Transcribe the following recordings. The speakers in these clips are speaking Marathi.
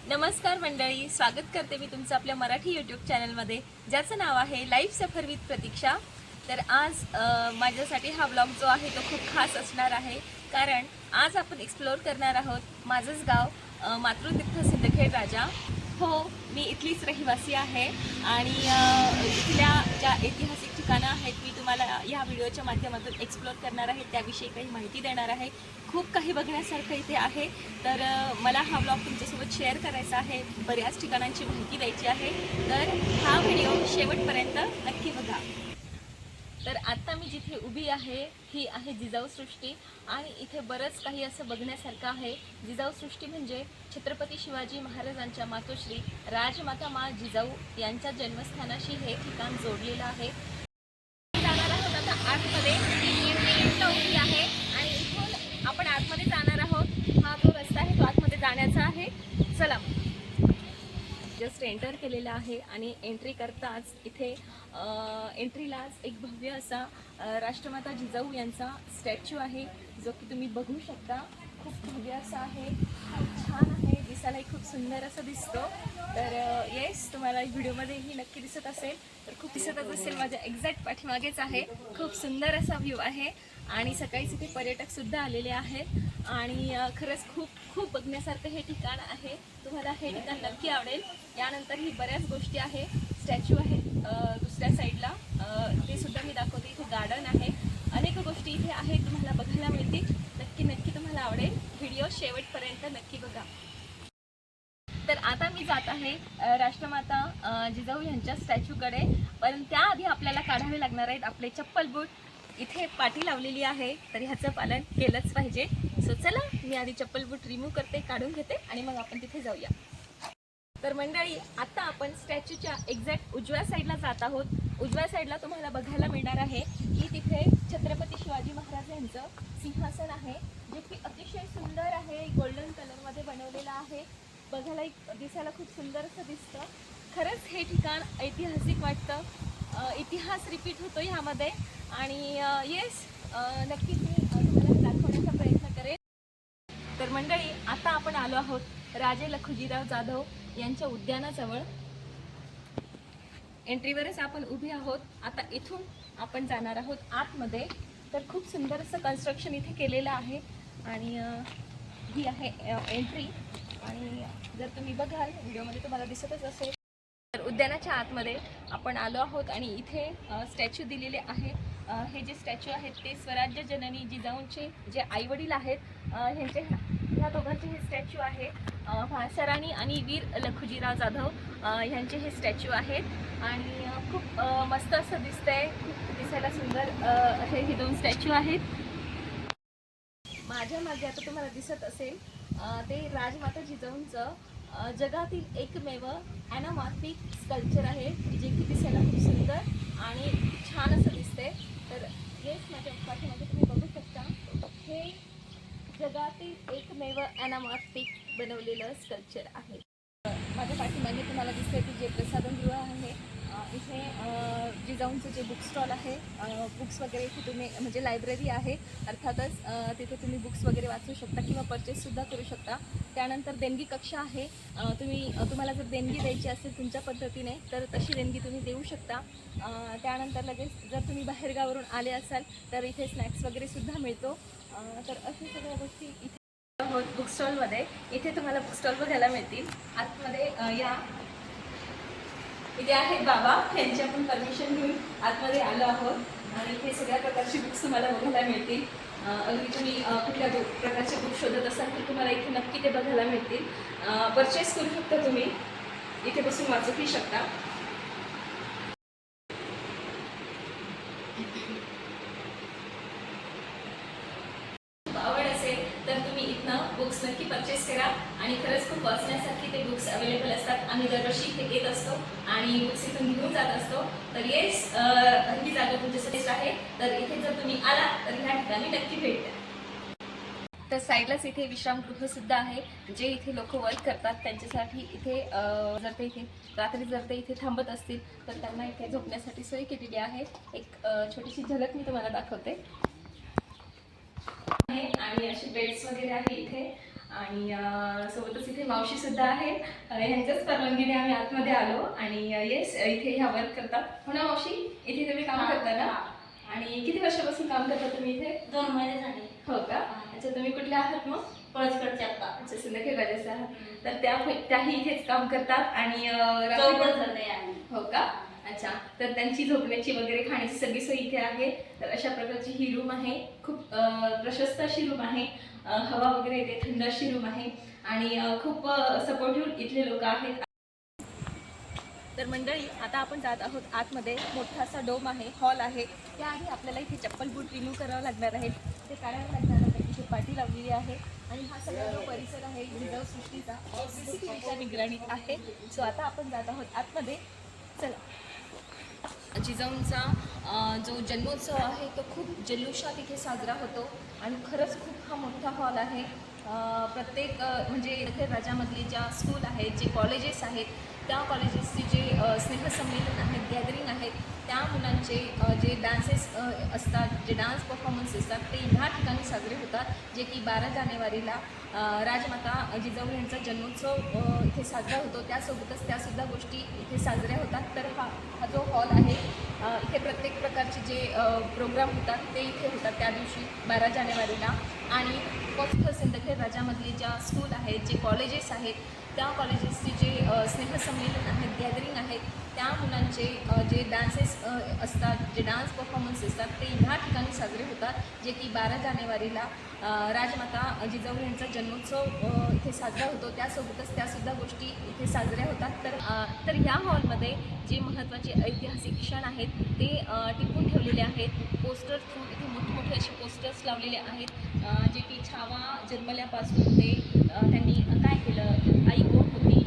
नमस्कार मंडळी, स्वागत करते मी तुमचं आपल्या मराठी यूट्यूब चॅनलमध्ये, ज्याचं नाव आहे लाईफ सफर विथ प्रतीक्षा। तर आज माझ्यासाठी हा ब्लॉग जो आहे तो खूप खास असणार आहे, कारण आज आपण एक्सप्लोर करणार आहोत माझंच गाव मातृतीर्थ सिंदखेड राजा। हो, मी इथलीच रहिवासी आहे आणि इथल्या ज्या ऐतिहासिक ठिकाणं आहेत मी तुम्हाला या व्हिडिओच्या माध्यमातून एक्सप्लोर करणार आहे, त्याविषयी काही माहिती देणार आहे। खूप काही बघण्यासारखं इथे आहे, तर मला हा ब्लॉग तुमच्यासोबत शेअर करायचा आहे, बऱ्याच ठिकाणांची माहिती द्यायची आहे, तर हा व्हिडिओ शेवटपर्यंत नक्की बघा। तर आता मी जिथे उभी आहे ही आहे जिजाऊ सृष्टी आणि इथे बरंच काही असं बघण्यासारखं आहे। जिजाऊ सृष्टी म्हणजे छत्रपती शिवाजी महाराजांच्या मातोश्री राजमाता मा जिजाऊ यांच्या जन्मस्थानाशी हे ठिकाण जोडलेलं आहे। जाणार आहोत आता आतमध्ये, उभी आहे आणि इथून आपण आतमध्ये जाणार आहोत। हा जो रस्ता आहे तो आतमध्ये जाण्याचा आहे, चला। जस्ट एंटर केलेला आहे आणि एंट्री करताच इथे एंट्रीलाच एक भव्य असा राष्ट्रमाता जिजाऊ यांचा स्टॅच्यू आहे, जो की तुम्ही बघू शकता। खूप भव्य असा आहे, खूप छान आहे, दिसायलाही खूप सुंदर असं दिसतो। तर येस, तुम्हाला व्हिडिओमध्येही नक्की दिसत असेल, तर खूप दिसतच असेल, माझ्या एक्झॅक्ट पाठीमागेच आहे। खूप सुंदर असा व्ह्यू आहे आणि सकाळीच इथे पर्यटकसुद्धा आलेले आहेत आणि खरंच खूप खूप बघण्यासारखं हे ठिकाण आहे। तुम्हाला हे ठिकाण नक्की आवडेल। यानंतरही बऱ्याच गोष्टी आहे, स्टॅच्यू आहे दुसऱ्या साईडला, ते सुद्धा मी दाखवते। इथे गार्डन आहे, अनेक गोष्टी इथे आहेत, तुम्हाला बघायला मिळतील। नक्की नक्की तुम्हाला आवडेल, व्हिडिओ शेवटपर्यंत नक्की बघा। तर आता मी जात आहे राष्ट्रमाता जिजाऊ यांच्या स्टॅच्यूकडे, पण त्याआधी आपल्याला काढावे लागणार आहेत आपले चप्पल बूट। इथे पाटी लावलेली आहे, तर ह्याचं पालन केलंच पाहिजे। सो चला, मी आधी चप्पल बूट रिमूव्ह करते, काढून घेते आणि मग आपण तिथे जाऊया। तर मंडळी, आता आपण स्टॅच्यूच्या एक्झॅक्ट उजव्या साईडला जात आहोत। उजव्या साईडला तुम्हाला बघायला मिळणार आहे की तिथे छत्रपती शिवाजी महाराज यांचं सिंहासन आहे, जे की अतिशय सुंदर आहे, गोल्डन कलरमध्ये बनवलेलं आहे। बघायला दिसायला खूप सुंदर असं दिसतं। खरंच हे ठिकाण ऐतिहासिक वाटतं, इतिहास रिपीट होतो ह्यामध्ये आणि येस, नक्कीच मी तुम्हाला दाखवण्याचा प्रयत्न करेन। तर मंडळी, आता आपण आलो आहोत राजे लखुजीराव जाधव यांच्या उद्यानाजवळ। एंट्रीवरच आपण उभी आहोत। आता इथून आपण जाणार आहोत आतमध्ये। तर खूप सुंदर असं कन्स्ट्रक्शन इथे केलेलं आहे आणि ही आहे एंट्री। आणि जर तुम्ही बघाल व्हिडिओमध्ये तुम्हाला दिसतच असेल, तर उद्यानाच्या आतमध्ये आपण आलो आहोत आणि इथे स्टॅच्यू दिलेले आहे। हे जे स्टॅच्यू आहेत ते स्वराज्य जननी जिजाऊंचे जे आईवडील आहेत, ह्या दोघांचे हे स्टॅच्यू आहे। भाषाराणी आणि वीर लखुजीराव जाधव ह्यांचे हे स्टॅच्यू आहेत आणि खूप मस्त असं दिसतंय, खूप दिसायला सुंदर असे हे दोन स्टॅच्यू आहेत। माझ्या मागे आता तुम्हाला दिसत असेल ते राजमाता जिजाऊंचं जगातील एकमेव ॲनामॉर्फिक स्कल्पचर आहे, जे की दिसायला खूप सुंदर आणि छान असं दिसते। तर येस, माझ्या पाठीमागे तुम्ही बघू शकता, हे जगातील एकमेव ॲनामॉर्फिक बनवलेलं स्कल्पचर आहे। माझ्या पाठीमागे तुम्हाला दिसतंय की जे प्रसाधनगृह आहे, इथे जिजाऊंचं जे बुक स्टॉल आहे, बुक्स वगैरे इथे तुम्ही म्हणजे लायब्ररी आहे अर्थातच, तिथे तुम्ही बुक्स वगैरे वाचू शकता किंवा परचेससुद्धा करू शकता। त्यानंतर देणगी कक्ष आहे, तुम्हाला जर देणगी द्यायची असेल तुमच्या पद्धतीने तर तशी देणगी तुम्ही देऊ शकता। त्यानंतर लगेच जर तुम्ही बाहेरगावावरून आले असाल तर इथे स्नॅक्स वगैरे सुद्धा मिळतो। तर अशा सगळ्या गोष्टी इथे आहोत बुक स्टॉलमध्ये। इथे तुम्हाला बुक स्टॉल बघायला मिळतील। आतमध्ये या इथे आहेत बाबा, यांची आपण परमिशन घेऊन आतमध्ये आलो आहोत आणि इथे सगळ्या प्रकारची बुक्स तुम्हाला बघायला मिळतील। अगदी तुम्ही कुठल्या प्रकारचे बुक शोधत असाल तर तुम्हाला इथे नक्की ते बघायला मिळतील। परचेस करू शकता तुम्ही, इथे बसून वाचूही शकता। आवड असेल तर तुम्ही इथनं बुक्स नक्की परचेस करा आणि खरंच खूप वाचण्यासाठी ते बुक्स अवेलेबल असतात। आम्ही दरवर्षी इथे येत असतो आणि बुक्स इथून घेऊन जात असतो। तर येस, ही जागा तुमच्यासाठी आहे, तर इथे जर तुम्ही आला तर ह्या ठिकाणी नक्की भेट द्या। तर साईडलाच इथे विश्रामगृह सुद्धा आहे, जे इथे लोक वर्क करतात त्यांच्यासाठी इथे जर ते इथे रात्री जर ते इथे थांबत असतील तर त्यांना इथे झोपण्यासाठी सोय केलेली आहे। एक छोटीशी झलक मी तुम्हाला दाखवते। आणि असे बेड्स वगैरे आहे इथे आणि सोबतच इथे मावशी सुद्धा आहे. ह्यांच्याच परवानगीने आम्ही आतमध्ये आलो आणि येस इथे ह्या वर्क करतात. हो ना मावशी, इथे तुम्ही काम करता ना? आणि किती वर्षापासून काम करता तुम्ही इथे? 2 महिने झाले. हो का? अच्छा, तुम्ही कुठले आहात मग? पळसकडचे आप्पा. अच्छा, सिंदखेड राजाचे आहात. तर त्याही इथेच काम करतात आणि चौघं जण आहे आम्ही. हो का? अच्छा, तर त्यांची झोपण्याची वगैरे खाण्याची सगळी सोय इथे आहे. तर अशा प्रकारची ही रूम आहे. खूप प्रशस्त अशी रूम आहे. हवा वगैरे येते, थंड अशी रूम आहे आणि खूप सपोर्टिव्ह इथले लोक आहेत. तर मंडळी, आता आपण जात आहोत आतमध्ये. मोठा असा डोम आहे, हॉल आहे. त्याआधी आपल्याला इथे चप्पल बूट रिन्यू करावं लागणार आहे, ते काढावं लागणार आहे. इथे पाटी लावलेली आहे आणि हा सगळा जो परिसर आहे जिजाऊ सृष्टीचा CCTVच्या निगराणीत आहे. सो आता आपण जात आहोत आतमध्ये. चला. जिजाऊंचा जो जन्मोत्सव आहे तो खूप जल्लोषात इथे साजरा होतो आणि खरंच खूप हा मोठा हॉल आहे. प्रत्येक म्हणजे इथे राज्यामधले ज्या स्कूल आहेत, जे कॉलेजेस आहेत, त्या कॉलेजेसचे जे स्नेहसंमेलन आहेत, गॅदरिंग आहेत, त्या मुलांचे जे डान्सेस असतात, जे डान्स परफॉर्मन्स असतात, ते ह्या ठिकाणी साजरे होतात. जे की 12 जानेवारीला राजमाता जिजाऊ यांचा जन्मोत्सव इथे साजरा होतो. त्यासोबतच त्यासुद्धा गोष्टी इथे साजऱ्या होतात. तर हा जो हॉल आहे, इथे प्रत्येक प्रकारचे जे प्रोग्राम होतात ते इथे होतात त्या दिवशी 12 जानेवारीला. आणि फक्त सिंदखेड राज्यामधले ज्या स्कूल आहेत, जे कॉलेजेस आहेत, त्या कॉलेजेसचे जे स्नेहसंमेलन आहेत, गॅदरिंग आहेत, त्या मुलांचे जे डान्सेस असतात, जे डान्स परफॉर्मन्स असतात, ते ह्या ठिकाणी साजरे होतात. जे की 12 जानेवारीला राजमाता जिजाऊ यांचा जन्मोत्सव इथे साजरा होतो. त्यासोबतच त्यासुद्धा गोष्टी इथे साजऱ्या होतात. तर ह्या हॉलमध्ये जे महत्त्वाचे ऐतिहासिक क्षण आहेत ते टिपून ठेवलेले आहेत. पोस्टर थ्रू इथे मोठमोठे असे पोस्टर्स लावलेले आहेत, जे की छावा जन्मल्यापासून ते त्यांनी काय केलं, आई कोण होती,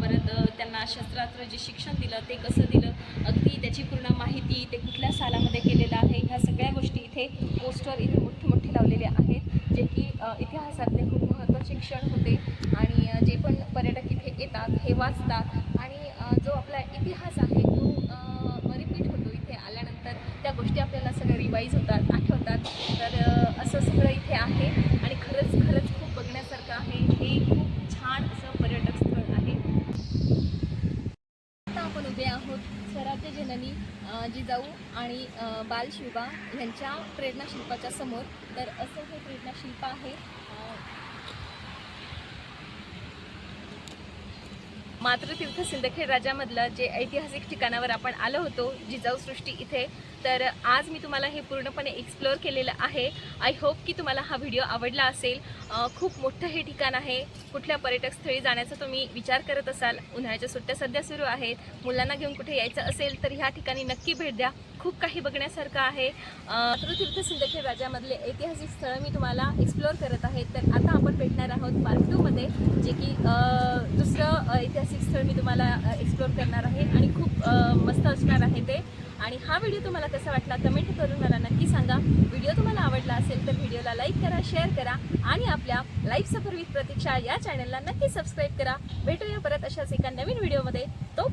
परत त्यांना शस्त्रास्त्र जे शिक्षण दिलं ते कसं दिलं, अगदी त्याची पूर्ण माहिती, ते कुठल्या सालामध्ये केलेलं आहे, ह्या सगळ्या गोष्टी इथे पोस्टर इथे मोठे मोठे लावलेले आहेत. जे की इतिहासातले खूप महत्त्वाचे क्षण होते आणि जे पण पर्यटक इथे येतात हे वाचतात आणि जो आपला इतिहास आहे तो रिपीट होतो. इथे आल्यानंतर त्या गोष्टी आपल्याला सगळ्या रिवाईज होतात, आठवतात. तर असं सगळं इथे आहे आणि खरंच खरंच खूप बघण्यासारखं आहे. हे खूप छान असं पर्यटक स्थळ आहे. आता आपण उभे आहोत स्वराज्य जननी जिजाऊ आणि बालशिवबा यांच्या प्रेरणाशिल्पाच्या समोर. तर असं हे प्रेरणाशिल्प आहे. मातृतीर्थ सिंदखेड राजामधलं जे ऐतिहासिक ठिकाणावर आपण आलो होतो, जिजाऊ सृष्टी इथे. तर आज मी तुम्हाला हे पूर्णपणे एक्सप्लोअर केलेलं आहे. आय होप की तुम्हाला हा व्हिडिओ आवडला असेल. खूप मोठं हे ठिकाण आहे. कुठल्या पर्यटक स्थळी जाण्याचा तुम्ही विचार करत असाल, उन्हाळ्याच्या सुट्ट्या सध्या सुरू आहेत, मुलांना घेऊन कुठे यायचं असेल तर ह्या ठिकाणी नक्की भेट द्या. खूप काही बघण्यासारखं आहे. मातृतीर्थ सिंदखेड राजामधले ऐतिहासिक स्थळं मी तुम्हाला एक्सप्लोअर करत आहे. तर आता आपण भेटणार आहोत पार्ट 2 मध्ये, जे की दुसरं ऐतिहासिक स्थळ मी तुम्हाला एक्सप्लोअर करणार आहे आणि खूप मस्त असणार आहे ते. आणि हा व्हिडिओ तुम्हाला कसा वाटला कमेंट करून मला नक्की सांगा. व्हिडिओ तुम्हाला आवडला असेल तर व्हिडिओला लाईक करा, शेअर करा आणि आपल्या लाईफ सफर विथ प्रतीक्षा या चॅनलला नक्की सबस्क्राईब करा. भेटूया परत अशाच एका नवीन व्हिडिओमध्ये. तो